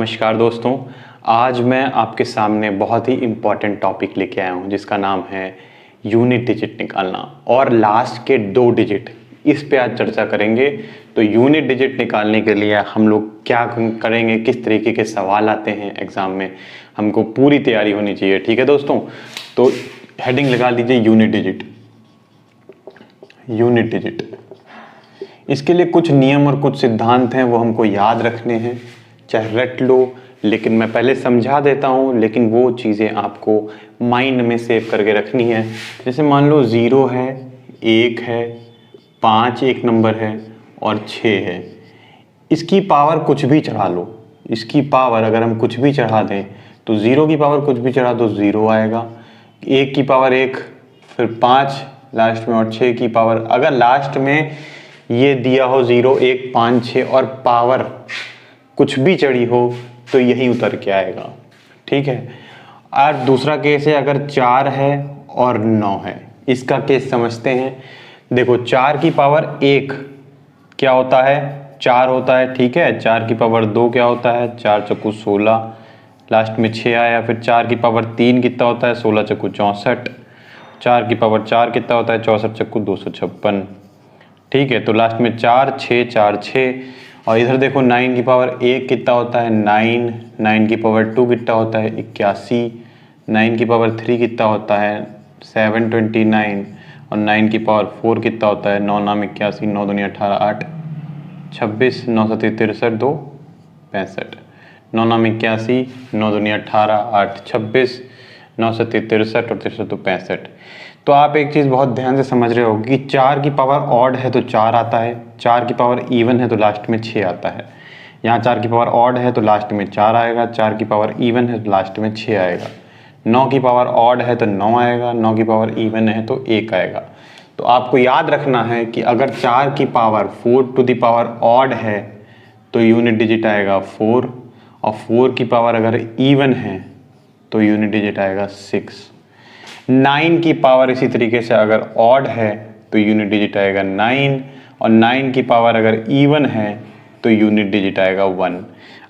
नमस्कार दोस्तों, आज मैं आपके सामने बहुत ही इम्पॉर्टेंट टॉपिक लेके आया हूँ जिसका नाम है यूनिट डिजिट निकालना और लास्ट के 2 डिजिट। इस पे आज चर्चा करेंगे। तो यूनिट डिजिट निकालने के लिए हम लोग क्या करेंगे, किस तरीके के सवाल आते हैं एग्ज़ाम में, हमको पूरी तैयारी होनी चाहिए। ठीक है दोस्तों, तो हेडिंग लगा लीजिए यूनिट डिजिट। यूनिट डिजिट, इसके लिए कुछ नियम और कुछ सिद्धांत हैं, वो हमको याद रखने हैं, चाहे रट लो, लेकिन मैं पहले समझा देता हूँ, लेकिन वो चीज़ें आपको माइंड में सेव करके रखनी है। जैसे मान लो 0 है, 1 है, 5 एक नंबर है और 6 है। इसकी पावर कुछ भी चढ़ा लो, इसकी पावर अगर हम कुछ भी चढ़ा दें तो 0 की पावर कुछ भी चढ़ा दो 0 आएगा, 1 की पावर 1, फिर 5 लास्ट में और 6 की पावर, अगर लास्ट में ये दिया हो 0, 1, 5, 6 और पावर कुछ भी चढ़ी हो तो यही उतर के आएगा। ठीक है। और दूसरा केस है अगर 4 है और 9 है, इसका केस समझते हैं। देखो 4 की पावर 1 क्या होता है, 4 होता है। ठीक है। 4 की पावर 2 क्या होता है, 4 चक्कू 16, लास्ट में 6 आया। फिर 4 की पावर 3 कितना होता है, 16 चक्कू 64। 4 की पावर 4 कितना होता है, 64 चक्कू 256। ठीक है। तो लास्ट में 4, 6, 4, 6। और इधर देखो 9 की पावर 1 कितना होता है, 9। 9 की पावर 2 कितना होता है, 81। 9 की पावर 3 कितना होता है, 729। और 9 की पावर 4 कितना होता है, 9 नाम 81, 9 दूनी 18, 8 26, 9 सत्ती 63, 2 65। 9 नाम 81, 9 दूनी 18, 8 26, 9 सत्ती 63 और 63 2 65। तो आप एक चीज़ बहुत ध्यान से समझ रहे हो कि 4 की पावर ऑड है तो 4 आता है, 4 की पावर इवन है तो लास्ट में 6 आता है। यहाँ 4 की पावर ऑड है तो लास्ट में 4 आएगा, 4 की पावर इवन है तो लास्ट में 6 आएगा। 9 की पावर ऑड है तो 9 आएगा, 9 की पावर इवन है तो 1 आएगा। तो आपको याद रखना है कि अगर 4 की power 4 to the power odd है तो यूनिट डिजिट आएगा 4, और 4 की पावर अगर इवन है तो यूनिट डिजिट आएगा 6। 9 की पावर इसी तरीके से अगर ऑड है तो यूनिट डिजिट आएगा 9, और 9 की पावर अगर इवन है तो यूनिट डिजिट आएगा 1।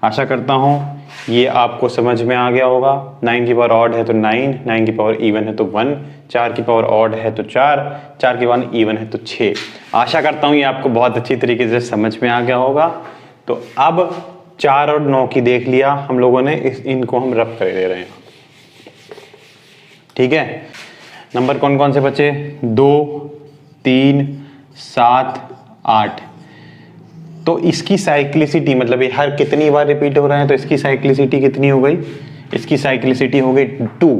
आशा करता हूँ ये आपको समझ में आ गया होगा। 9 की पावर ऑड है तो 9, 9 की पावर इवन है तो 1, 4 की पावर ऑड है तो 4, 4 की पावर इवन है तो 6। आशा करता हूँ ये आपको बहुत अच्छी तरीके से समझ में आ गया होगा। तो अब 4 और 9 की देख लिया हम लोगों ने, इनको हम रफ कर दे रहे हैं। ठीक है। नंबर कौन कौन से बचे, 2, 3, 7, 8। तो इसकी साइक्लिसिटी मतलब ये हर कितनी बार रिपीट हो रहे हैं, तो इसकी साइक्लिसिटी कितनी हो गई, इसकी साइक्लिसिटी हो गई 2,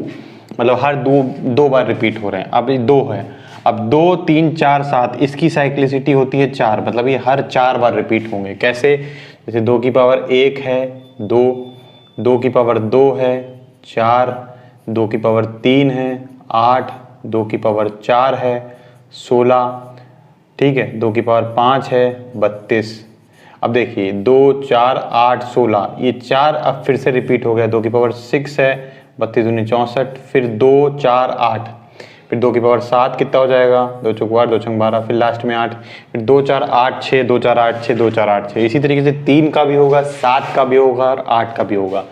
मतलब हर दो बार रिपीट हो रहे हैं। अब ये 2 है, अब 2, 3, 4, 7, इसकी साइक्लिसिटी होती है 4, मतलब ये हर 4 बार रिपीट होंगे। कैसे, जैसे 2 की पावर 1 है 2, 2 की पावर 2 है 4, 2 की पावर 3 है 8, 2 की पावर 4 है 16। ठीक है। 2 की पावर 5 है 32। अब देखिए 2, 4, 8, 16, ये 4 अब फिर से रिपीट हो गया। 2 की पावर 6 है 32 दूनी 64, फिर 2, 4, 8, फिर 2 की पावर 7 कितना हो जाएगा, 2 चौक 8, 2 छंग 12, फिर लास्ट में 8, फिर 2, 4, 8, 6, 2, 4, 8, 6, 2, 4, 8, 6। इसी तरीके से 3 का भी होगा, 7 का भी होगा और 8 का भी होगा।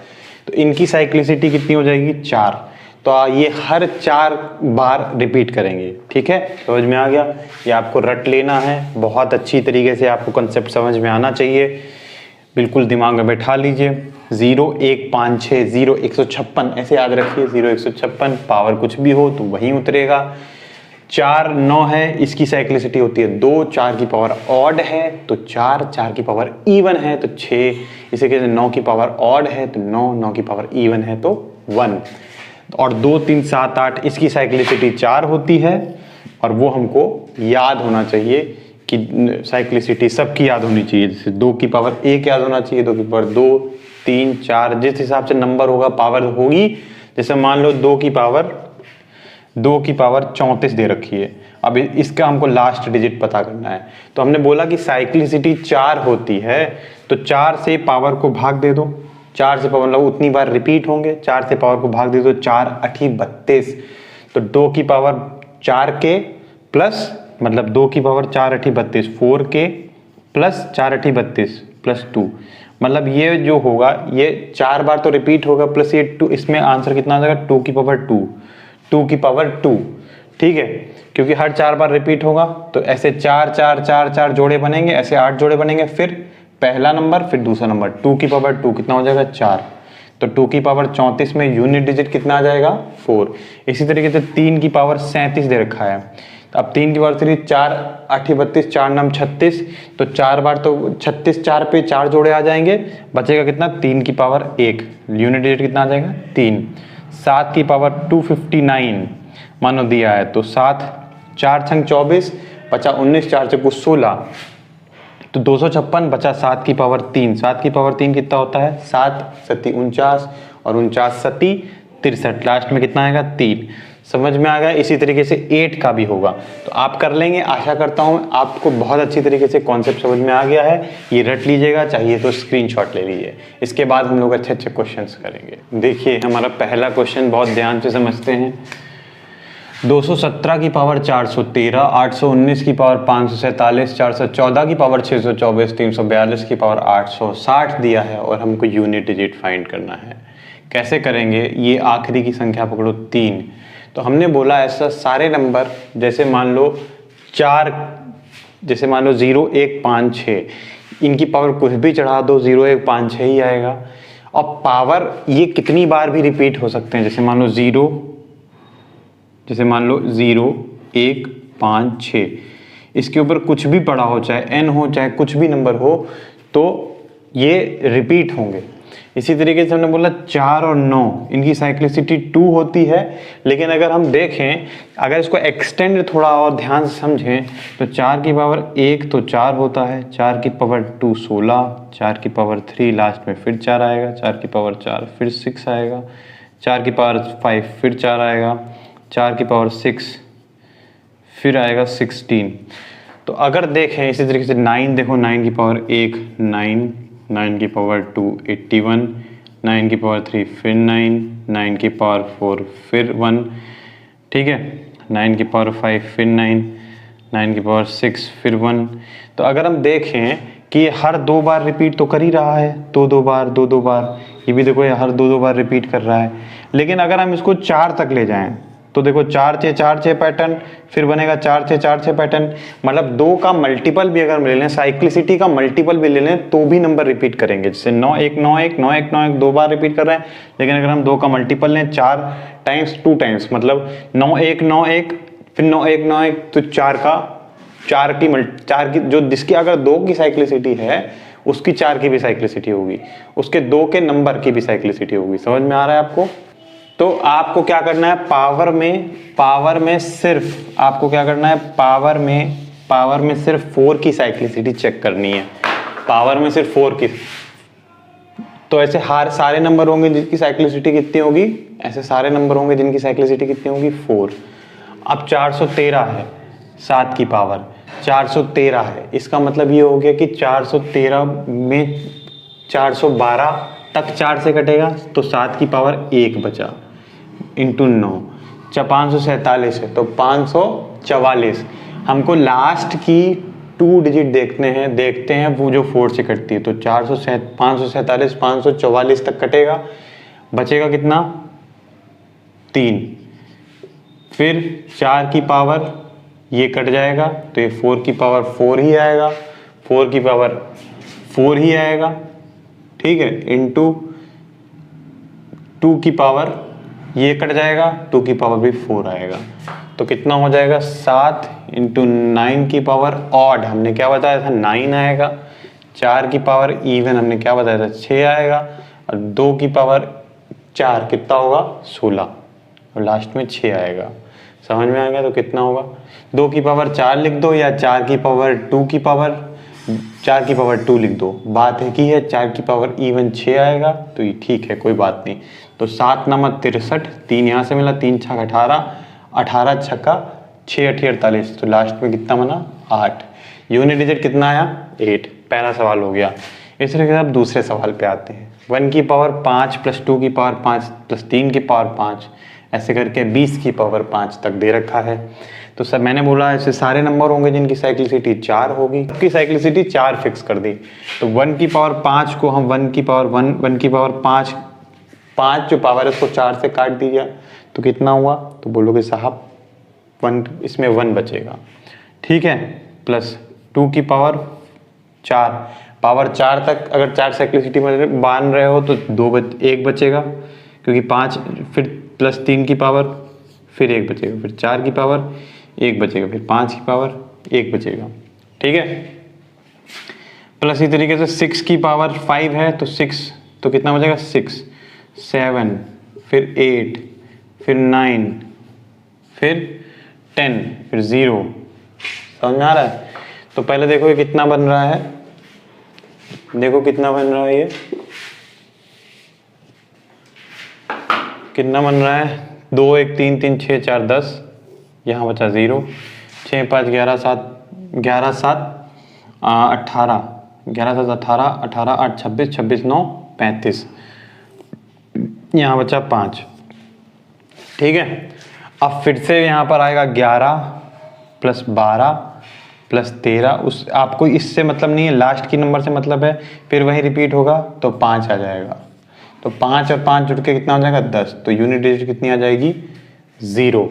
तो इनकी साइक्लिसिटी कितनी हो जाएगी, 4। तो ये हर 4 बार रिपीट करेंगे। ठीक है, समझ में आ गया। ये आपको रट लेना है, बहुत अच्छी तरीके से आपको कंसेप्ट समझ में आना चाहिए, बिल्कुल दिमाग में बैठा लीजिए। 0, 1, 5, 6, 0, 156 ऐसे याद रखिए। 0, 156, पावर कुछ भी हो तो वहीं उतरेगा। 4, 9 है, इसकी साइक्लिसिटी होती है 2, 4 की पावर ऑड है तो 4, 4 की पावर इवन है तो 6, इसी के 9 की पावर ऑड है तो 9, 9 की पावर इवन है तो 1। और 2, 3, 7, 8 इसकी साइक्लिसिटी 4 होती है, और वो हमको याद होना चाहिए कि साइक्लिसिटी सबकी याद होनी चाहिए। जैसे 2 की पावर 1 याद होना चाहिए, 2 की पावर 2, 3, 4, जिस हिसाब से नंबर होगा पावर होगी। जैसे मान लो 2 की पावर 34 दे रखी है, अब इसका हमको लास्ट डिजिट पता करना है। तो हमने बोला कि साइक्लिसिटी 4 होती है, तो 4 से पावर को भाग दे दो, 4 से पावर मतलब उतनी बार रिपीट होंगे, 4 से पावर को भाग दे दो, 4 8 32। तो 2 की पावर 4 के प्लस मतलब 2 की पावर 4 8 32, 4 के प्लस 4 8 32 प्लस 2, मतलब ये जो होगा ये 4 बार तो रिपीट होगा, प्लस ये 2, इसमें आंसर कितना आ जाएगा 2 की पावर 2, 2 की पावर 2, ठीक है, क्योंकि हर 4 बार रिपीट होगा। तो ऐसे 4 4 4 4 जोड़े बनेंगे, ऐसे 8 जोड़े बनेंगे, फिर पहला नंबर फिर दूसरा नंबर, 2 की पावर 2 कितना हो जाएगा 4। तो 2 की पावर 34 में यूनिट डिजिट कितना आ जाएगा 4। इसी तरीके से 3 की पावर 37 दे रखा है। तो अब 3 की पावर 3, 4 8 32, 4 9 36, तो 4 बार तो 36, 4 पे 4 जोड़े आ जाएंगे, बचेगा कितना 3 की पावर 1, यूनिट डिजिट कितना आ जाएगा 3। 7 की पावर 259 मानो दिया है, तो 7 4 छंग 24, बचा 19, 4 चक्कू 16, तो 256 बचा 7 की पावर 3। 7 की पावर 3 कितना होता है 7 सती 49 और 49 सती 63, लास्ट में कितना आएगा 3। समझ में आ गया। इसी तरीके से 8 का भी होगा, तो आप कर लेंगे। आशा करता हूँ आपको बहुत अच्छी तरीके से कॉन्सेप्ट समझ में आ गया है। ये रट लीजिएगा, चाहिए तो स्क्रीनशॉट ले लीजिए। इसके बाद हम लोग अच्छे अच्छे क्वेश्चंस करेंगे। देखिए हमारा पहला क्वेश्चन बहुत ध्यान से समझते हैं। 217 की पावर 413, 819 की पावर 547, 414 की पावर 624, 342 की पावर 860 दिया है और हमको यूनिट डिजिट फाइंड करना है। कैसे करेंगे? ये आखिरी की संख्या पकड़ो 3। तो हमने बोला ऐसा सारे नंबर, जैसे मान लो 4, जैसे मान लो 0 1 5 6, इनकी पावर कुछ भी चढ़ा दो 0 1 5 6 ही आएगा। और पावर ये कितनी बार भी रिपीट हो सकते हैं, जैसे मान लो 0 1 5 6, इसके ऊपर कुछ भी पड़ा हो, चाहे n हो चाहे कुछ भी नंबर हो, तो ये रिपीट होंगे। इसी तरीके से हमने बोला 4 और 9, इनकी साइक्लिसिटी 2 होती है। लेकिन अगर हम देखें, अगर इसको एक्सटेंड थोड़ा और ध्यान से समझें, तो 4 की पावर 1 तो 4 होता है, 4 की पावर 2 16, 4 की पावर 3 लास्ट में फिर 4 आएगा, 4 की पावर 4 फिर 6 आएगा, 4 की पावर 5 फिर 4 आएगा, 4 की पावर 6 फिर आएगा 16। तो अगर देखें इसी तरीके से 9, देखो 9 की पावर 1 9, 9 की पावर 2 81, 9 की पावर 3 फिर 9, 9 की पावर 4 फिर 1, ठीक है, 9 की पावर 5 फिर 9, 9 की पावर 6 फिर 1। तो अगर हम देखें कि ये हर 2 बार रिपीट तो कर ही रहा है, 2 बार 2 बार, ये भी देखो ये हर 2 बार रिपीट कर रहा है। लेकिन अगर हम इसको 4 तक ले जाएं, तो देखो 4 6 पैटर्न, फिर बनेगा 4 6 पैटर्न, मतलब 2 का मल्टीपल भी अगर ले लें, साइक्लिसिटी का मल्टीपल भी ले लें, तो भी नंबर रिपीट करेंगे। जैसे 9 1 9 1 9 1 9 1 2 बार रिपीट कर रहे हैं। लेकिन अगर हम 2 का मल्टीपल लें 4 टाइम्स 2 टाइम्स, मतलब 9 1 9 1 फिर 9 1 9 1, तो 4 की जो जिसकी अगर 2 की साइक्लिसिटी है उसकी 4 की भी साइक्लिसिटी होगी, उसके 2 के नंबर की भी साइक्लिसिटी होगी। समझ में आ रहा है आपको? तो आपको क्या करना है, पावर में सिर्फ आपको क्या करना है, पावर में सिर्फ 4 की साइक्लिसिटी चेक करनी है। पावर में सिर्फ 4 की, तो ऐसे सारे नंबर होंगे जिनकी साइक्लिसिटी कितनी होगी, ऐसे सारे नंबर होंगे जिनकी साइक्लिसिटी कितनी होगी 4। अब 413 है, 7 की पावर 413 है, इसका मतलब ये हो गया कि 413 में 412 तक 4 से कटेगा, तो 7 की पावर 1 बचा इंटू 9, 547 है, तो 544। हमको लास्ट की 2 डिजिट देखते हैं वो जो 4 से कटती है, तो 547 544 तक कटेगा, बचेगा कितना 3। फिर 4 की पावर ये कट जाएगा, तो ये 4 की पावर 4 ही आएगा, 4 की पावर 4 ही आएगा, ठीक है, इंटू 2 की पावर ये कट जाएगा, 2 की पावर भी 4 आएगा, तो कितना हो जाएगा 7 इंटू 9 की पावर ऑड, हमने क्या बताया था 9 आएगा, 4 की पावर इवन हमने क्या बताया था 6 आएगा, और 2 की पावर 4 कितना होगा 16, और लास्ट में 6 आएगा। समझ में आ गया? तो कितना होगा, 2 की पावर 4 लिख दो या 4 की पावर 2 लिख दो, बात है कि है 4 की पावर इवन 6 आएगा, तो ये ठीक है, कोई बात नहीं। तो 7 9 63, 3 यहाँ से मिला, 3 6 18, 18 छक्का 6 8 48, तो लास्ट में कितना बना 8। यूनिट डिजिट कितना आया 8। पहला सवाल हो गया। इस तरीके से अब दूसरे सवाल पे आते हैं। 1 की पावर 5 प्लस 2 की पावर 5 प्लस 3 की पावर 5, ऐसे करके 20 की पावर 5 तक दे रखा है। तो सर मैंने बोला ऐसे सारे नंबर होंगे जिनकी साइक्लिसिटी 4 होगी, सबकी साइक्लिसिटी 4 फिक्स कर दी। तो 1 की पावर 5 को हम 1 की पावर 1 की पावर 5 जो पावर है उसको 4 से काट दीजिए तो कितना हुआ, तो बोलोगे साहब 1, इसमें 1 बचेगा, ठीक है। प्लस 2 की पावर 4, पावर 4 तक अगर 4 साइक्लिसिटी में मान रहे हो तो 1 बचेगा, क्योंकि 5 फिर प्लस 3 की पावर फिर 1 बचेगा, फिर 4 की पावर 1 बचेगा, फिर 5 की पावर 1 बचेगा, ठीक है। प्लस इसी तरीके से 6 की पावर 5 है तो 6, तो कितना बचेगा 6, 7, फिर 8, फिर 9, फिर 10, फिर 0। समझ में आ रहा है? तो पहले देखो ये कितना बन रहा है, देखो कितना बन रहा है, ये कितना बन रहा है, 2 1 3 3 6 4 10, यहाँ बचा 0, 6 5 11 7 11 7 18, 11 7 18, 18 8 26, 26 9 35, यहाँ बचा 5, ठीक है। अब फिर से यहाँ पर आएगा 11 प्लस 12 प्लस 13, उस आपको इससे मतलब नहीं है, लास्ट की नंबर से मतलब है, फिर वही रिपीट होगा तो 5 आ जाएगा, तो 5 और 5 जुड़ के कितना हो जाएगा 10, तो यूनिट डिजिट कितनी आ जाएगी 0।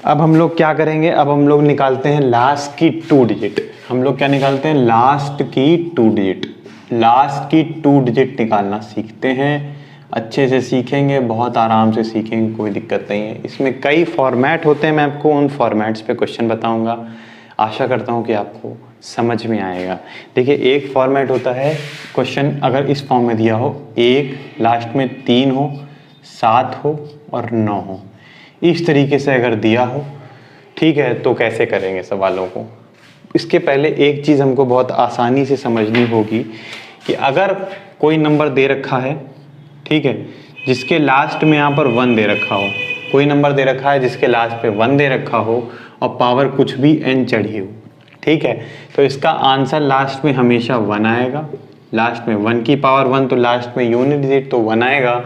अब हम लोग क्या करेंगे, अब हम लोग निकालते हैं लास्ट की 2 डिजिट। हम लोग क्या निकालते हैं, लास्ट की 2 डिजिट, लास्ट की 2 डिजिट निकालना सीखते हैं, अच्छे से सीखेंगे, बहुत आराम से सीखेंगे, कोई दिक्कत नहीं है। इसमें कई फॉर्मेट होते हैं, मैं आपको उन फॉर्मेट्स पे क्वेश्चन बताऊंगा, आशा करता हूं कि आपको समझ में आएगा। देखिए एक फॉर्मेट होता है क्वेश्चन अगर इस फॉर्म में दिया हो, 1 लास्ट में 3 हो, 7 हो और 9 हो, इस तरीके से अगर दिया हो, ठीक है, तो कैसे करेंगे सवालों को। इसके पहले एक चीज़ हमको बहुत आसानी से समझनी होगी कि अगर कोई नंबर दे रखा है, ठीक है, जिसके लास्ट में यहाँ पर 1 दे रखा हो, कोई नंबर दे रखा है जिसके लास्ट पे 1 दे रखा हो और पावर कुछ भी n चढ़ी हो, ठीक है, तो इसका आंसर लास्ट में हमेशा 1 आएगा। लास्ट में 1 की पावर 1, तो लास्ट में यूनिट डिजिट तो 1 आएगा,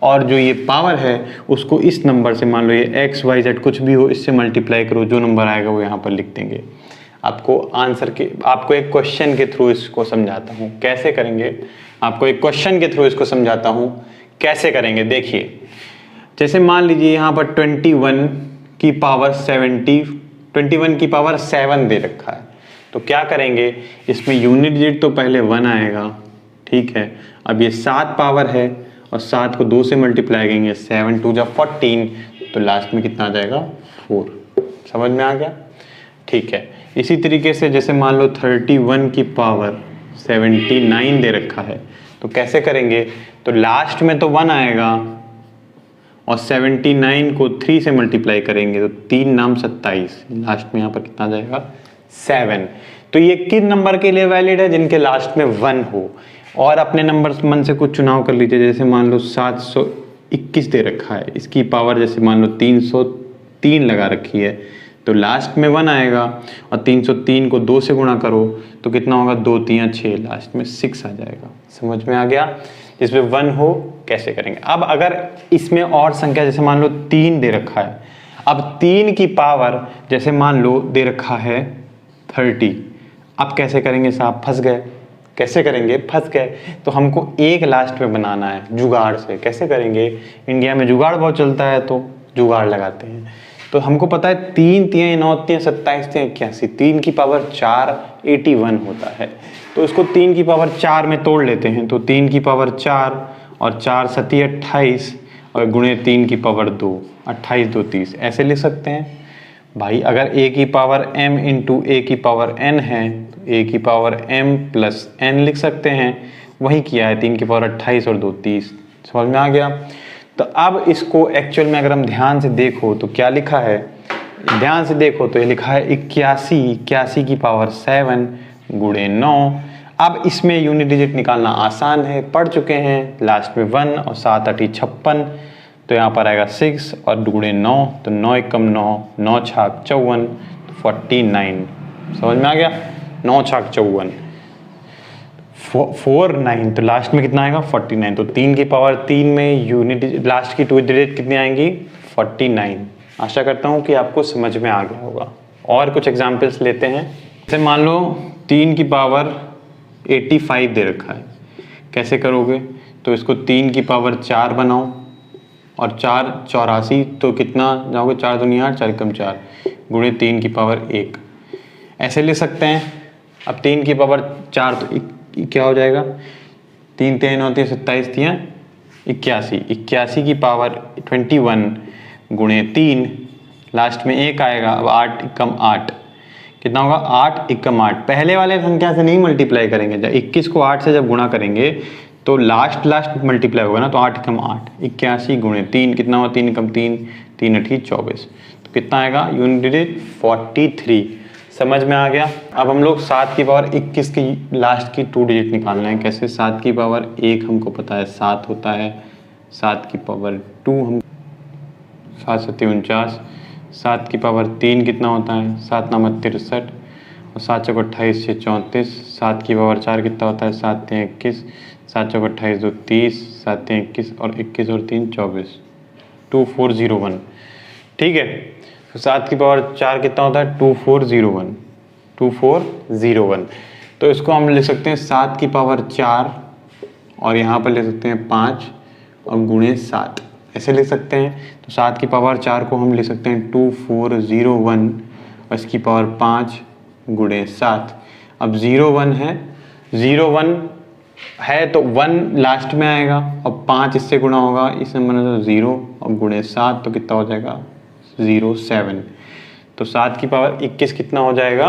और जो ये पावर है उसको इस नंबर से, मान लो ये x y z कुछ भी हो, इससे मल्टीप्लाई करो, जो नंबर आएगा वो यहाँ पर लिख देंगे। आपको आंसर के, आपको एक क्वेश्चन के थ्रू इसको समझाता हूँ कैसे करेंगे, आपको एक क्वेश्चन के थ्रू इसको समझाता हूँ कैसे करेंगे। देखिए जैसे मान लीजिए यहाँ पर 21 की पावर 7 दे रखा है, तो क्या करेंगे, इसमें यूनिट डिजिट तो पहले 1 आएगा, ठीक है। अब ये 7 पावर है और 7 को 2 से मल्टीप्लाई करेंगे, 7 2 जा 14, तो लास्ट में कितना आ जाएगा 4। समझ में आ गया, ठीक है। इसी तरीके से जैसे मान लो 31 की पावर 79 दे रखा है, तो कैसे करेंगे, तो लास्ट में तो 1 आएगा और 79 को 3 से मल्टीप्लाई करेंगे तो 3 नाम 27, लास्ट में यहाँ पर कितना आ जाएगा 7। तो ये किन नंबर के लिए वैलिड है, जिनके लास्ट में 1 हो। और अपने नंबर मन से कुछ चुनाव कर लीजिए, जैसे मान लो 721 दे रखा है, इसकी पावर जैसे मान लो 303 लगा रखी है, तो लास्ट में 1 आएगा और 303 को 2 से गुणा करो तो कितना होगा, 2 3 6, लास्ट में 6 आ जाएगा। समझ में आ गया, जिसमें 1 हो कैसे करेंगे। अब अगर इसमें और संख्या, जैसे मान लो 3 दे रखा है, अब 3 की पावर जैसे मान लो दे रखा है 30, अब कैसे करेंगे साहब, फंस गए। कैसे करेंगे, फंस गए। तो हमको एक लास्ट में बनाना है जुगाड़ से। कैसे करेंगे, इंडिया में जुगाड़ बहुत चलता है तो जुगाड़ लगाते हैं। तो हमको पता है 3 3 9 3 27 3 81, 3 की पावर 4 81 होता है, तो इसको 3 की पावर 4 में तोड़ लेते हैं। तो 3 की पावर 4 और 4 7 28 और गुणे 3 की पावर 2, 28 2 30, ऐसे लिख सकते हैं भाई। अगर a की पावर m इंटू a की पावर n है तो a की पावर m प्लस n लिख सकते हैं, वही किया है। 3 की पावर 28 और 2 30, समझ में आ गया। तो अब इसको एक्चुअल में अगर हम ध्यान से देखो तो क्या लिखा है, ध्यान से देखो तो ये लिखा है 81 की पावर 7 गुणे 9। अब इसमें यूनिट डिजिट निकालना आसान है, पढ़ चुके हैं। लास्ट में 1 और 7 8 56, तो यहाँ पर आएगा 6 और गुणे 9, तो 9 एकम 9, 9 छाक 54, तो 49। समझ में आ गया, 9 छाक 54, 49, तो लास्ट में कितना आएगा 49। तो 3 की पावर 3 में यूनिट लास्ट की 2 डिजिट कितनी आएंगी 49। आशा करता हूँ कि आपको समझ में आ गया होगा। और कुछ एग्जाम्पल्स लेते हैं। जैसे मान लो 3 की पावर 85 दे रखा है, कैसे करोगे? तो इसको 3 की पावर 4 बनाओ और 4 84, तो कितना जाओगे? 4 दूनी 8, 4 कम 4 गुणे 3 की पावर 1, ऐसे ले सकते हैं। अब 3 की पावर 4 तो क्या हो जाएगा? 3 3 होती है 27, 81, 81 की पावर 21 गुणे 3, लास्ट में 1 आएगा। अब 8 एकम 8 कितना होगा? 8 एकम 8। पहले वाले संख्या से नहीं मल्टीप्लाई करेंगे, जब 21 को 8 से जब गुणा करेंगे तो लास्ट मल्टीप्लाई होगा ना, तो 8 एकम 8, 81 गुणे 3 कितना हुआ? 3 एकम 3, 3 8 24, तो कितना आएगा? Unit digit 43। समझ में आ गया? अब हम लोग 7 की पावर 21 की लास्ट की 2 डिजिट निकालना है। कैसे? 7 की पावर 1 हमको पता है 7 होता है, 7 की पावर 2 हम 7 7 49, 7 की पावर 3 कितना होता है? 7 9 63 और 7 चौक 28 6 34, 7 की पावर 4 कितना होता है? 7 3 21, 7 चौक 28 2 30, 7 3 21 और 21 और 3 24, 2401। ठीक है, तो 7 की पावर 4 कितना होता है? 2401, 2401। तो इसको हम लिख सकते हैं 7 की पावर 4 और यहाँ पर ले सकते हैं 5 और गुणे 7, ऐसे लिख सकते हैं। तो 7 की पावर 4 को हम लिख सकते हैं 2401 और इसकी पावर 5 गुणे 7। अब 01 है, 01 है तो 1 लास्ट में आएगा और 5 इससे गुणा होगा, इस नंबर में 0 और गुणे 7 तो कितना हो जाएगा? 07। तो 7 की पावर 21 कितना हो जाएगा?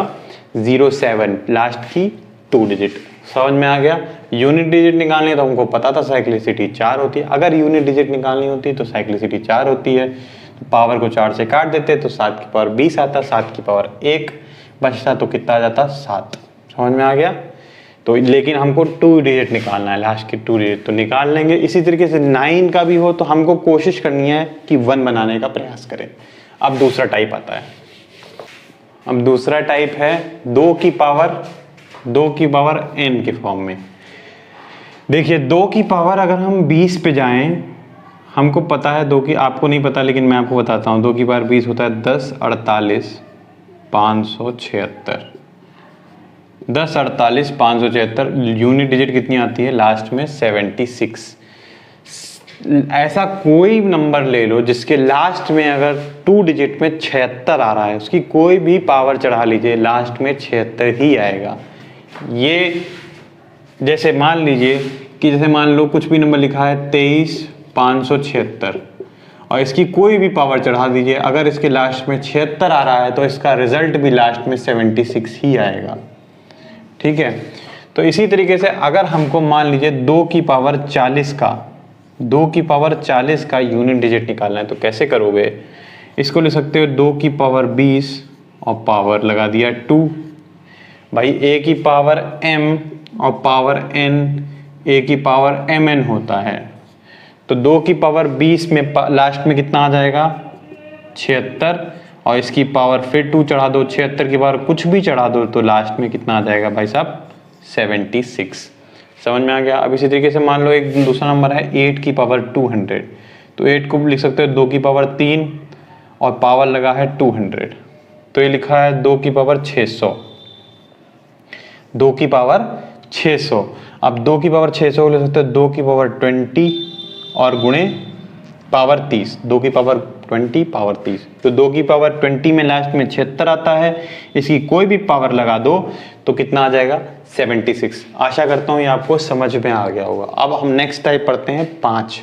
07, लास्ट की 2 डिजिट। समझ में आ गया? यूनिट डिजिट निकालनी है तो हमको पता था साइक्लिसिटी 4 होती है। अगर यूनिट डिजिट निकालनी होती तो साइक्लिसिटी 4 होती है, तो पावर को 4 से काट देते तो 7 की पावर 20 आता, 7 की पावर 1 बचता तो कितना आ जाता? 7। समझ में आ गया? तो लेकिन हमको 2 डिजिट निकालना है, लास्ट की 2 डिजिट तो निकाल लेंगे। इसी तरीके से 9 का भी हो तो हमको कोशिश करनी है कि 1 बनाने का प्रयास करें। अब दूसरा टाइप आता है। अब दूसरा टाइप है 2 की पावर n के फॉर्म में। देखिए 2 की पावर अगर हम 20 पे जाएं, हमको पता है 2 की, आपको नहीं पता लेकिन मैं आपको बताता हूँ। 2 की पावर 20 होता है 10 48 576, 10 48 576। यूनिट डिजिट कितनी आती है? लास्ट में 76। ऐसा कोई नंबर ले लो जिसके लास्ट में अगर 2 डिजिट में 76 आ रहा है, उसकी कोई भी पावर चढ़ा लीजिए, लास्ट में 76 ही आएगा। ये जैसे मान लीजिए कि जैसे मान लो कुछ भी नंबर लिखा है 23 576 और इसकी कोई भी पावर चढ़ा दीजिए, अगर इसके लास्ट में 76 आ रहा है तो इसका रिजल्ट भी लास्ट में 76 ही आएगा। ठीक है, तो इसी तरीके से अगर हमको मान लीजिए 2 की पावर 40 का यूनिट डिजिट निकालना है तो कैसे करोगे? इसको ले सकते हो 2 की पावर 20 और पावर लगा दिया 2। भाई a की पावर m और पावर n, a की पावर mn होता है, तो 2 की पावर 20 में लास्ट में कितना आ जाएगा? 76 और इसकी पावर फिर 2 चढ़ा दो, 76 की पावर कुछ भी चढ़ा दो तो लास्ट में कितना आ जाएगा भाई साहब? 76। समझ में आ गया? अब इसी तरीके से मान लो एक दूसरा नंबर है 8 की पावर 200, तो 8 को लिख सकते हो 2 की पावर 3 और पावर लगा है 200, तो ये लिखा है 2 की पावर 600, 2 की पावर 600। अब 2 की पावर 600 को ले सकते हो 2 की पावर 20 और गुणे पावर 30, 2 की पावर 20 पावर 30, तो 2 की पावर 20 में लास्ट में 76 आता है, इसकी कोई भी पावर लगा दो तो कितना आ जाएगा? 76। आशा करता हूँ ये आपको समझ में आ गया होगा। अब हम नेक्स्ट टाइप पढ़ते हैं 5,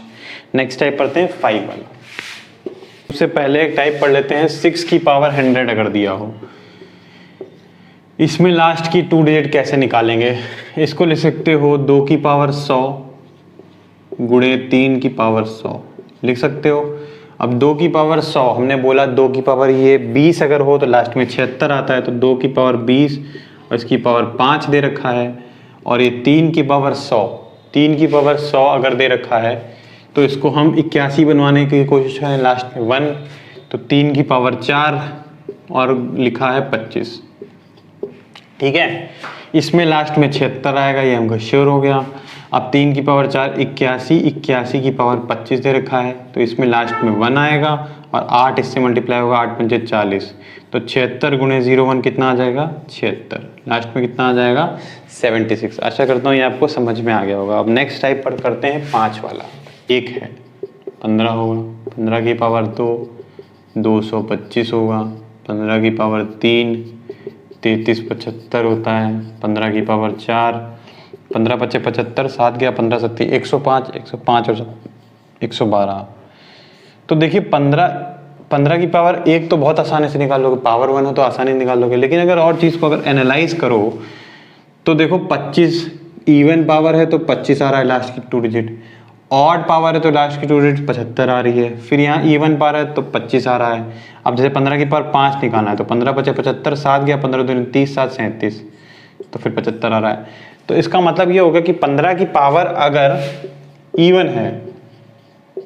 नेक्स्ट टाइप पढ़ते हैं 5 वाला। सबसे पहले एक टाइप पढ़ लेते हैं 6 की पावर 100 अगर दिया हो, इसमें लास्ट की 2 डिजिट कैसे निकालेंगे? इसको ले सकते हो 2 की पावर 100 गुणे 3 की पावर 100 लिख सकते हो। अब 2 की पावर 100 हमने बोला 2 की पावर ये 20 अगर हो तो लास्ट में 76 आता है, तो 2 की पावर 20 और इसकी पावर 5 दे रखा है, और ये 3 की पावर 100, 3 की पावर 100 अगर दे रखा है तो इसको हम 81 बनवाने की कोशिश करें, लास्ट में 1, तो 3 की पावर 4 और लिखा है 25। ठीक है, इसमें लास्ट में 76 आएगा, ये हमको श्योर हो गया। अब 3 की पावर 4 81, 81 की पावर 25 दे रखा है, तो इसमें लास्ट में 1 आएगा और 8 इससे मल्टीप्लाई होगा, 8 पंचे 40, तो 76 गुणे 01 कितना आ जाएगा 76, लास्ट में कितना आ जाएगा 76। आशा करता हूँ ये आपको समझ में आ गया होगा। अब नेक्स्ट टाइप पर करते हैं 5 वाला। एक है 15 होगा, 15 की पावर 2 225 होगा, 15 की पावर 3 33 75 होता है, 15 की पावर 4 15 पच्चे 75, 7 गया 15 सत्ती 105, 105 और 112। तो देखिए 15 की पावर 1 तो बहुत आसानी से निकाल लोगे, पावर 1 हो तो आसानी से निकाल लोगे, लेकिन अगर और चीज़ को अगर एनालाइज करो तो देखो 25 इवन पावर है तो 25 आ रहा है लास्ट की 2 डिजिट, ऑड पावर है तो लास्ट की 2 डिजिट 75 आ रही है, फिर यहाँ इवन पावर है तो 25 आ रहा है। अब जैसे 15 की पावर 5 निकालना है तो 15 पचे 75, 7 गया 15 दूनी 30, 7 37, तो फिर 75 आ रहा है। तो इसका मतलब ये होगा कि 15 की पावर अगर इवन है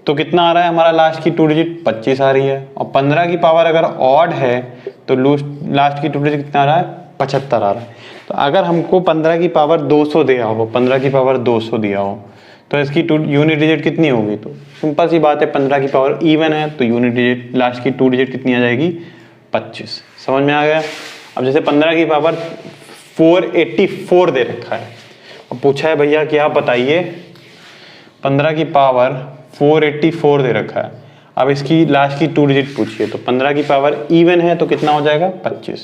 तो कितना आ रहा है हमारा लास्ट की 2 डिजिट 25 आ रही है, और 15 की पावर अगर ऑड है तो लास्ट की 2 डिजिट कितना आ रहा है 75 आ रहा है। तो अगर हमको 15 की पावर 200 दिया हो, 15 की पावर 200 दिया हो तो इसकी यूनिट डिजिट कितनी होगी, तो सिंपल सी बात है 15 की पावर इवन है तो यूनिट डिजिट लास्ट की 2 डिजिट कितनी आ जाएगी 25। समझ में आ गया। अब जैसे 15 की पावर 484 दे रखा है, अब पूछा है भैया कि आप बताइए 15 की पावर 484 दे रखा है, अब इसकी लास्ट की 2 डिजिट पूछिए, तो 15 की पावर इवन है तो कितना हो जाएगा 25।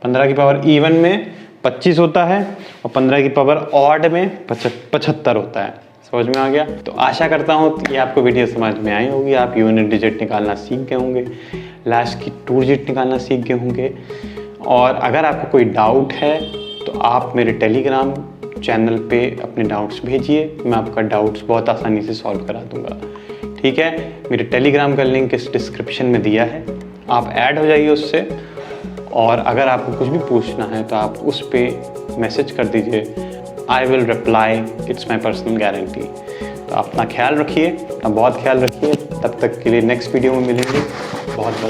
15 की पावर इवन में 25 होता है और 15 की पावर ऑड में 75 होता है। समझ में आ गया। तो आशा करता हूँ कि आपको वीडियो समझ में आई होगी, आप यूनिट डिजिट निकालना सीख गए होंगे, लास्ट की 2 डिजिट निकालना सीख गए होंगे। और अगर आपको कोई डाउट है तो आप मेरे टेलीग्राम चैनल पे अपने डाउट्स भेजिए, मैं आपका डाउट्स बहुत आसानी से सॉल्व करा दूंगा। ठीक है, मेरे टेलीग्राम का लिंक इस डिस्क्रिप्शन में दिया है, आप ऐड हो जाइए उससे। और अगर आपको कुछ भी पूछना है तो आप उस पर मैसेज कर दीजिए, I will reply, it's my personal guarantee. तो अपना ख्याल रखिए, अपना बहुत ख्याल रखिए। तब तक के लिए नेक्स्ट वीडियो में मिलेंगे। बहुत बहुत